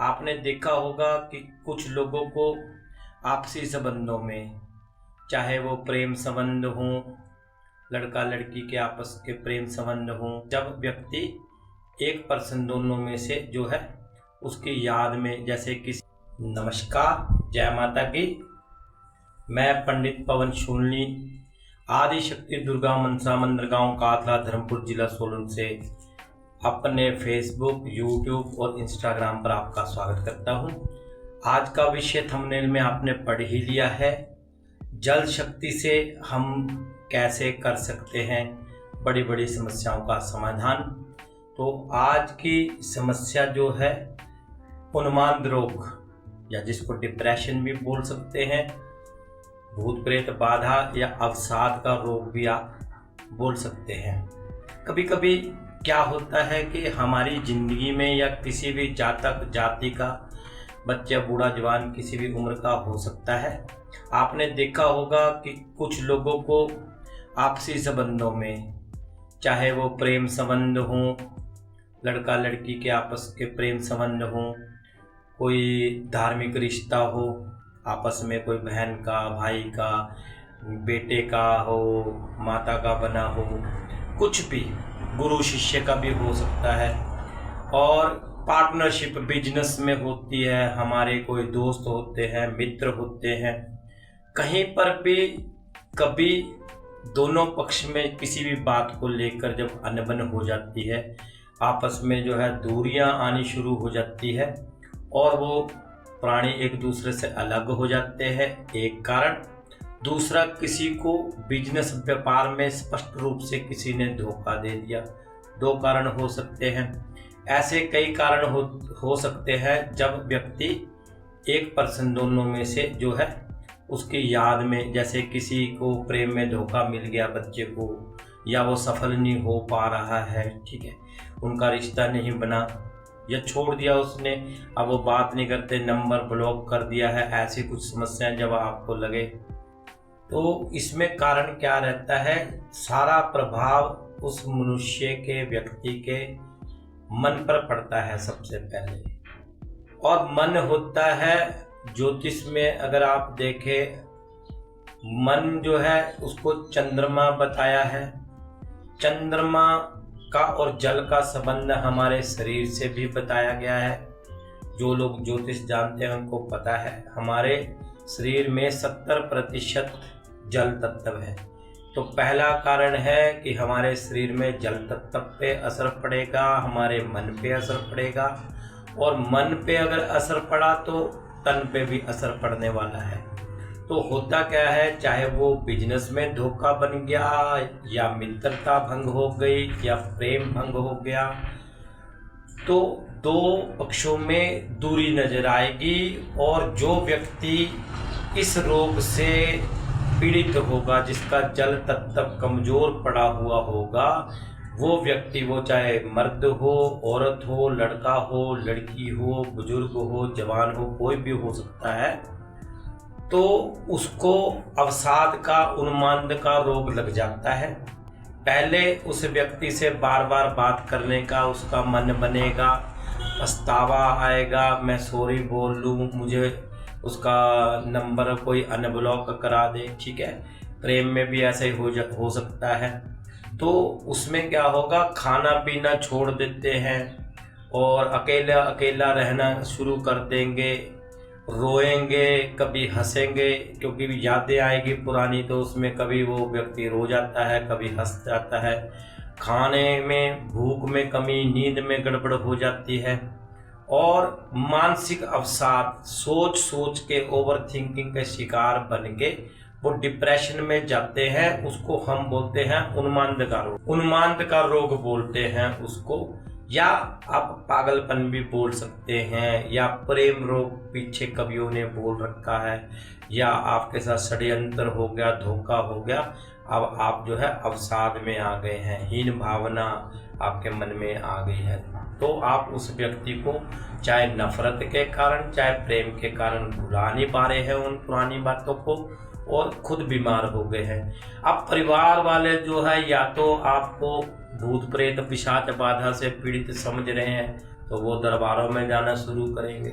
आपने देखा होगा कि कुछ लोगों को आपसी संबंधों में, चाहे वो प्रेम संबंध हो, लड़का लड़की के आपस के प्रेम संबंध हो, जब व्यक्ति एक पर्सन दोनों में से जो है उसकी याद में जैसे किसी। नमस्कार, जय माता की। मैं पंडित पवन शून्नी आदि शक्ति दुर्गा मनसा मंदिर गांव कातला धर्मपुर जिला सोलन से अपने फेसबुक, यूट्यूब और इंस्टाग्राम पर आपका स्वागत करता हूं। आज का विषय थंबनेल में आपने पढ़ ही लिया है, जल शक्ति से हम कैसे कर सकते हैं बड़ी बड़ी समस्याओं का समाधान। तो आज की समस्या जो है उन्माद रोग, या जिसको डिप्रेशन भी बोल सकते हैं, भूत प्रेत बाधा या अवसाद का रोग भी आप बोल सकते हैं। कभी कभी क्या होता है कि हमारी ज़िंदगी में या किसी भी जातक जाति का बच्चा, बूढ़ा, जवान, किसी भी उम्र का हो सकता है। आपने देखा होगा कि कुछ लोगों को आपसी संबंधों में, चाहे वो प्रेम संबंध हो, लड़का लड़की के आपस के प्रेम संबंध हो, कोई धार्मिक रिश्ता हो, आपस में कोई बहन का, भाई का, बेटे का हो, माता का बना हो, कुछ भी, गुरु शिष्य का भी हो सकता है। और पार्टनरशिप बिजनेस में होती है, हमारे कोई दोस्त होते हैं, मित्र होते हैं, कहीं पर भी कभी दोनों पक्ष में किसी भी बात को लेकर जब अनबन हो जाती है, आपस में जो है दूरियां आनी शुरू हो जाती है और वो प्राणी एक दूसरे से अलग हो जाते हैं। एक कारण, दूसरा किसी को बिजनेस व्यापार में स्पष्ट रूप से किसी ने धोखा दे दिया। दो कारण हो सकते हैं। ऐसे कई कारण हो सकते हैं जब व्यक्ति एक पर्सन दोनों में से जो है उसकी याद में, जैसे किसी को प्रेम में धोखा मिल गया बच्चे को, या वो सफल नहीं हो पा रहा है, ठीक है, उनका रिश्ता नहीं बना या छोड़ दिया उसने, अब वो बात नहीं करते, नंबर ब्लॉक कर दिया है, ऐसी कुछ समस्याएं जब आपको लगे तो इसमें कारण क्या रहता है? सारा प्रभाव उस मनुष्य के, व्यक्ति के मन पर पड़ता है सबसे पहले। और मन होता है, ज्योतिष में अगर आप देखें, मन जो है उसको चंद्रमा बताया है। चंद्रमा का और जल का संबंध हमारे शरीर से भी बताया गया है। जो लोग ज्योतिष जानते हैं उनको पता है, हमारे शरीर में 70% जल तत्व है। तो पहला कारण है कि हमारे शरीर में जल तत्व पे असर पड़ेगा, हमारे मन पे असर पड़ेगा, और मन पे अगर असर पड़ा तो तन पे भी असर पड़ने वाला है। तो होता क्या है, चाहे वो बिजनेस में धोखा बन गया, या मित्रता भंग हो गई, या प्रेम भंग हो गया, तो दो पक्षों में दूरी नजर आएगी। और जो व्यक्ति इस रोग से पीड़ित होगा, जिसका जल तत्व कमजोर पड़ा हुआ होगा, वो व्यक्ति, वो चाहे मर्द हो, औरत हो, लड़का हो, लड़की हो, बुजुर्ग हो, जवान हो, कोई भी हो सकता है, तो उसको अवसाद का, उन्माद का रोग लग जाता है। पहले उस व्यक्ति से बार बार बात करने का उसका मन बनेगा, पछतावा आएगा, मैं सॉरी बोल लूँ, मुझे उसका नंबर कोई अनब्लॉक करा दे, ठीक है। प्रेम में भी ऐसा ही हो सकता है। तो उसमें क्या होगा, खाना पीना छोड़ देते हैं और अकेला अकेला रहना शुरू कर देंगे, रोएंगे, कभी हंसेंगे, क्योंकि यादें आएगी पुरानी, तो उसमें कभी वो व्यक्ति रो जाता है, कभी हंस जाता है। खाने में, भूख में कमी, नींद में गड़बड़ हो जाती है, और मानसिक अवसाद, सोच सोच के ओवर थिंकिंग के शिकार बन के वो डिप्रेशन में जाते हैं। उसको हम बोलते हैं उन्माद का रोग, उन्माद का रोग बोलते हैं उसको, या आप पागलपन भी बोल सकते हैं, या प्रेम रोग पीछे कवियों ने बोल रखा है, या आपके साथ षड्यंत्र हो गया, धोखा हो गया, अब आप जो है अवसाद में आ गए हैं, हीन भावना आपके मन में आ गई है। तो आप उस व्यक्ति को चाहे नफरत के कारण, चाहे प्रेम के कारण भुला नहीं पा रहे हैं उन पुरानी बातों को, और खुद बीमार हो गए हैं। अब परिवार वाले जो है, या तो आपको भूत प्रेत पिशाच बाधा से पीड़ित समझ रहे हैं, तो वो दरबारों में जाना शुरू करेंगे,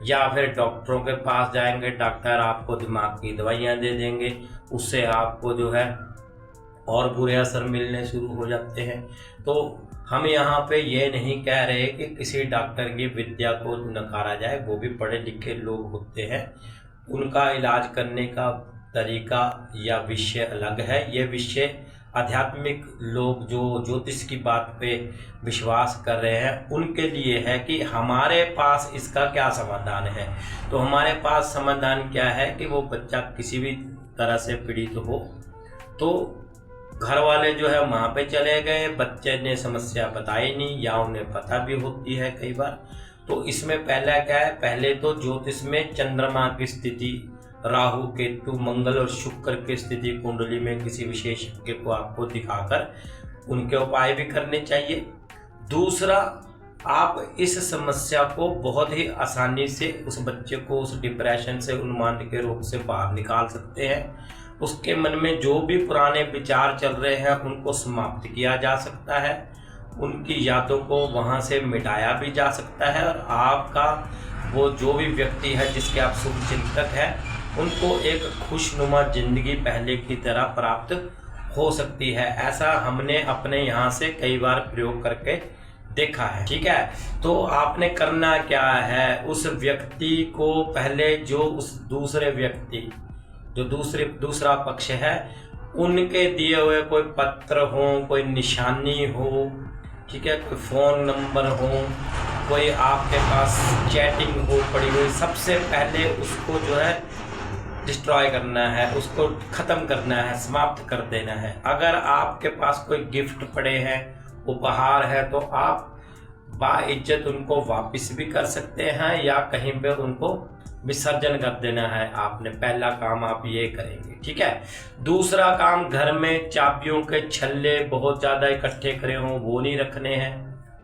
या फिर डॉक्टरों के पास जाएंगे, डॉक्टर आपको दिमाग की दवाइयाँ दे देंगे, उससे आपको जो है और बुरे असर मिलने शुरू हो जाते हैं। तो हम यहाँ पे ये नहीं कह रहे कि किसी डॉक्टर की विद्या को नकारा जाए, वो भी पढ़े लिखे लोग होते हैं, उनका इलाज करने का तरीका या विषय अलग है। ये विषय आध्यात्मिक लोग जो ज्योतिष की बात पे विश्वास कर रहे हैं उनके लिए है कि हमारे पास इसका क्या समाधान है। तो हमारे पास समाधान क्या है कि वो बच्चा किसी भी तरह से पीड़ित हो तो घर वाले जो है वहाँ पे चले गए, बच्चे ने समस्या बताई नहीं या उन्हें पता भी होती है कई बार। तो इसमें पहला क्या है, पहले तो ज्योतिष में चंद्रमा की स्थिति, राहु केतु मंगल और शुक्र की स्थिति कुंडली में किसी विशेषज्ञ को आपको दिखाकर उनके उपाय भी करने चाहिए। दूसरा, आप इस समस्या को बहुत ही आसानी से उस बच्चे को उस डिप्रेशन से, उन्माद के रोग से बाहर निकाल सकते हैं। उसके मन में जो भी पुराने विचार चल रहे हैं उनको समाप्त किया जा सकता है, उनकी यादों को वहाँ से मिटाया भी जा सकता है, और आपका वो जो भी व्यक्ति है जिसके आप शुभ चिंतक हैं उनको एक खुशनुमा जिंदगी पहले की तरह प्राप्त हो सकती है। ऐसा हमने अपने यहाँ से कई बार प्रयोग करके देखा है। ठीक है, तो आपने करना क्या है, उस व्यक्ति को पहले जो उस दूसरे व्यक्ति जो दूसरा पक्ष है उनके दिए हुए कोई पत्र हो, कोई निशानी हो, ठीक है, कोई फ़ोन नंबर हो, कोई आपके पास चैटिंग हो पड़ी हुई, सबसे पहले उसको जो है डिस्ट्रॉय करना है, उसको ख़त्म करना है, समाप्त कर देना है। अगर आपके पास कोई गिफ्ट पड़े हैं, उपहार है, तो आप बाइज्जत उनको वापस भी कर सकते हैं या कहीं पे उनको विसर्जन कर देना है। आपने पहला काम आप ये करेंगे। ठीक है, दूसरा काम, घर में चाबियों के छल्ले बहुत ज़्यादा इकट्ठे करे हों वो नहीं रखने हैं,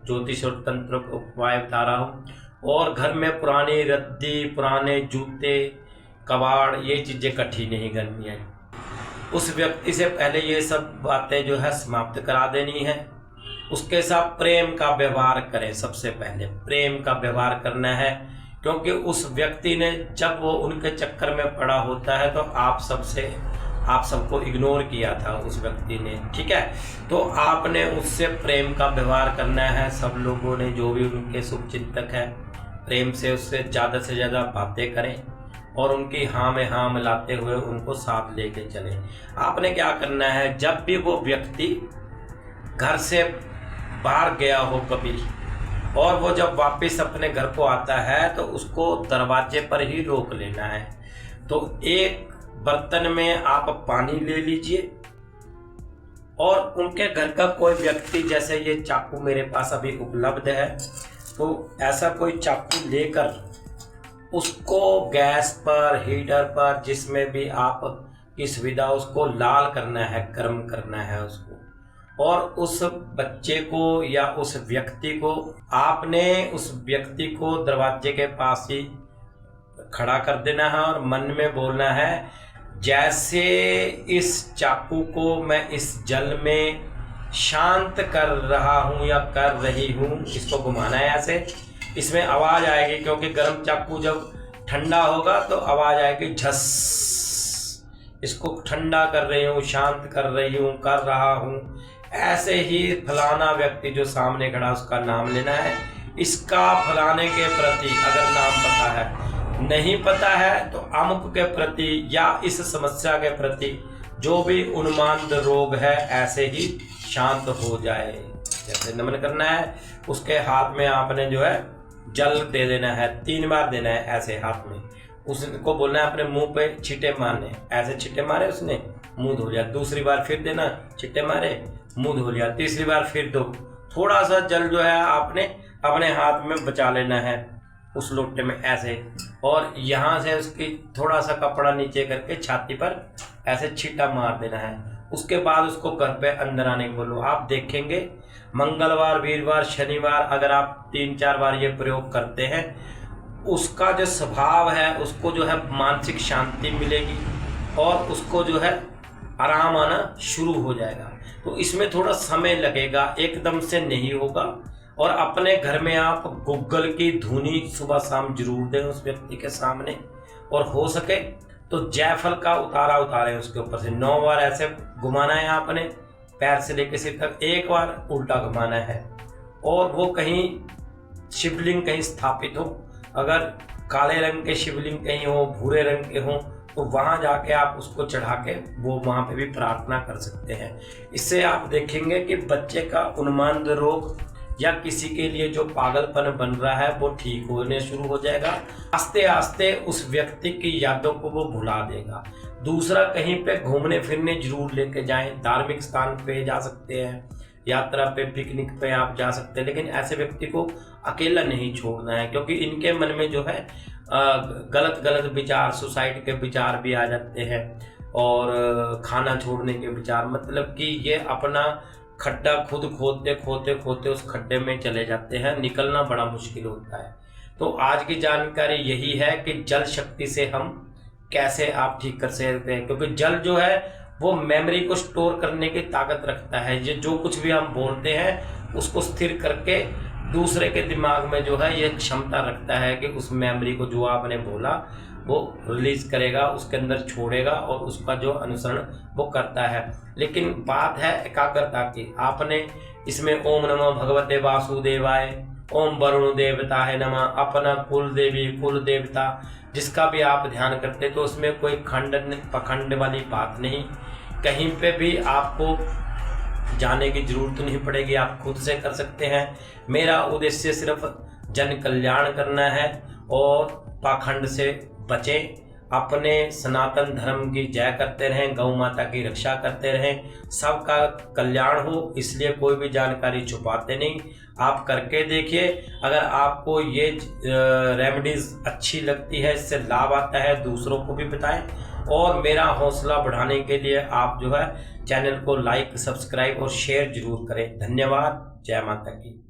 ज्योतिष और तंत्र को उपाय बता रहा हूँ। और घर में पुरानी रद्दी, पुराने जूते, कबाड़, ये चीज़ें इकट्ठी नहीं करनी है। उस व्यक्ति से पहले ये सब बातें जो है समाप्त करा देनी है। उसके साथ प्रेम का व्यवहार करें, सबसे पहले प्रेम का व्यवहार करना है, क्योंकि उस व्यक्ति ने जब वो उनके चक्कर में पड़ा होता है तो आप सबको इग्नोर किया था उस व्यक्ति ने। ठीक है, तो आपने उससे प्रेम का व्यवहार करना है। सब लोगों ने जो भी उनके शुभचिंतक है प्रेम से उससे ज़्यादा से ज़्यादा बातें करें और उनकी हाँ में हाँ मिलाते हुए उनको साथ लेके चलें। आपने क्या करना है, जब भी वो व्यक्ति घर से बाहर गया हो कभी और वो जब वापस अपने घर को आता है तो उसको दरवाजे पर ही रोक लेना है। तो एक बर्तन में आप पानी ले लीजिए और उनके घर का कोई व्यक्ति, जैसे ये चाकू मेरे पास अभी उपलब्ध है, तो ऐसा कोई चाकू लेकर उसको गैस पर, हीटर पर, जिसमें भी आप की सुविधा, उसको लाल करना है, गर्म करना है उसको। और उस बच्चे को या उस व्यक्ति को आपने उस व्यक्ति को दरवाजे के पास ही खड़ा कर देना है और मन में बोलना है, जैसे इस चाकू को मैं इस जल में शांत कर रहा हूँ या कर रही हूँ, इसको घुमाना है ऐसे। इसमें आवाज़ आएगी, क्योंकि गर्म चाकू जब ठंडा होगा तो आवाज़ आएगी झस। इसको ठंडा कर रही हूँ, शांत कर रही हूँ, कर रहा हूँ। ऐसे ही फलाना व्यक्ति जो सामने खड़ा उसका नाम लेना है। इसका फलाने के प्रति अगर नाम पता है, नहीं पता है तो अमुक के प्रति या इस समस्या के प्रति जो भी उन्माद रोग है ऐसे ही शांत हो जाए। जैसे नमन करना है, उसके हाथ में आपने जो है जल दे देना है, 3 बार देना है ऐसे हाथ में। उसको बोलना है अपने मुंह पे छींटे मारने, ऐसे छींटे मारे उसने, मुंह धो लिया। दूसरी बार फिर देना, छींटे मारे, मुंह धो लिया। तीसरी बार फिर दो। थोड़ा सा जल जो है आपने अपने हाथ में बचा लेना है उस लोटे में ऐसे, और यहाँ से उसकी थोड़ा सा कपड़ा नीचे करके छाती पर ऐसे छींटा मार देना है। उसके बाद उसको घर पे अंदर आने को बोलो। आप देखेंगे मंगलवार, वीरवार, शनिवार अगर आप 3-4 बार ये प्रयोग करते हैं, उसका जो स्वभाव है उसको जो है मानसिक शांति मिलेगी और उसको जो है आराम आना शुरू हो जाएगा। तो इसमें थोड़ा समय लगेगा, एकदम से नहीं होगा। और अपने घर में आप गूगल की धुनी सुबह शाम जरूर दें उस व्यक्ति के सामने, और हो सके तो जायफल का उतारा उतारें उसके ऊपर से। 9 बार ऐसे घुमाना है आपने, पैर से लेकर सिर तक, 1 बार उल्टा घुमाना है। और वो कहीं शिवलिंग कहीं स्थापित हो, अगर काले रंग के शिवलिंग कहीं हो, भूरे रंग के हो, तो वहाँ जाके आप उसको चढ़ा के वो वहाँ पे भी प्रार्थना कर सकते हैं। इससे आप देखेंगे कि बच्चे का उन्माद रोग या किसी के लिए जो पागलपन बन रहा है वो ठीक होने शुरू हो जाएगा। आस्ते आस्ते उस व्यक्ति की यादों को वो भुला देगा। दूसरा, कहीं पे घूमने फिरने जरूर लेके जाएं, धार्मिक स्थान पे जा सकते हैं, यात्रा पे, पिकनिक पे आप जा सकते हैं, लेकिन ऐसे व्यक्ति को अकेला नहीं छोड़ना है, क्योंकि इनके मन में जो है गलत गलत विचार, सुसाइड के विचार भी आ जाते हैं, और खाना छोड़ने के विचार, मतलब कि ये अपना खड्डा खुद खोदते खोदते खोदते उस खड्डे में चले जाते हैं, निकलना बड़ा मुश्किल होता है। तो आज की जानकारी यही है कि जल शक्ति से हम कैसे आप ठीक कर सकते हैं, क्योंकि जल जो है वो मेमोरी को स्टोर करने की ताकत रखता है। ये जो कुछ भी हम बोलते हैं उसको स्थिर करके दूसरे के दिमाग में जो है ये क्षमता रखता है कि उस मेमोरी को जो आपने बोला वो रिलीज करेगा, उसके अंदर छोड़ेगा और उसका जो अनुसरण वो करता है। लेकिन बात है एकाग्रता की। आपने इसमें ओम नमो भगवते वासुदेवाय, ओम वरुण देवता है नमः, अपना कुल देवी कुल देवता, जिसका भी आप ध्यान करते तो उसमें कोई खंड पखंड वाली बात नहीं। कहीं पे भी आपको जाने की जरूरत नहीं पड़ेगी, आप खुद से कर सकते हैं। मेरा उद्देश्य सिर्फ जन कल्याण करना है और पाखंड से बचें, अपने सनातन धर्म की जय करते रहें, गौ माता की रक्षा करते रहें, सबका कल्याण हो, इसलिए कोई भी जानकारी छुपाते नहीं। आप करके देखिए, अगर आपको ये रेमेडीज अच्छी लगती है, इससे लाभ आता है, दूसरों को भी बताएं। और मेरा हौसला बढ़ाने के लिए आप जो है चैनल को लाइक, सब्सक्राइब और शेयर जरूर करें। धन्यवाद। जय माता की।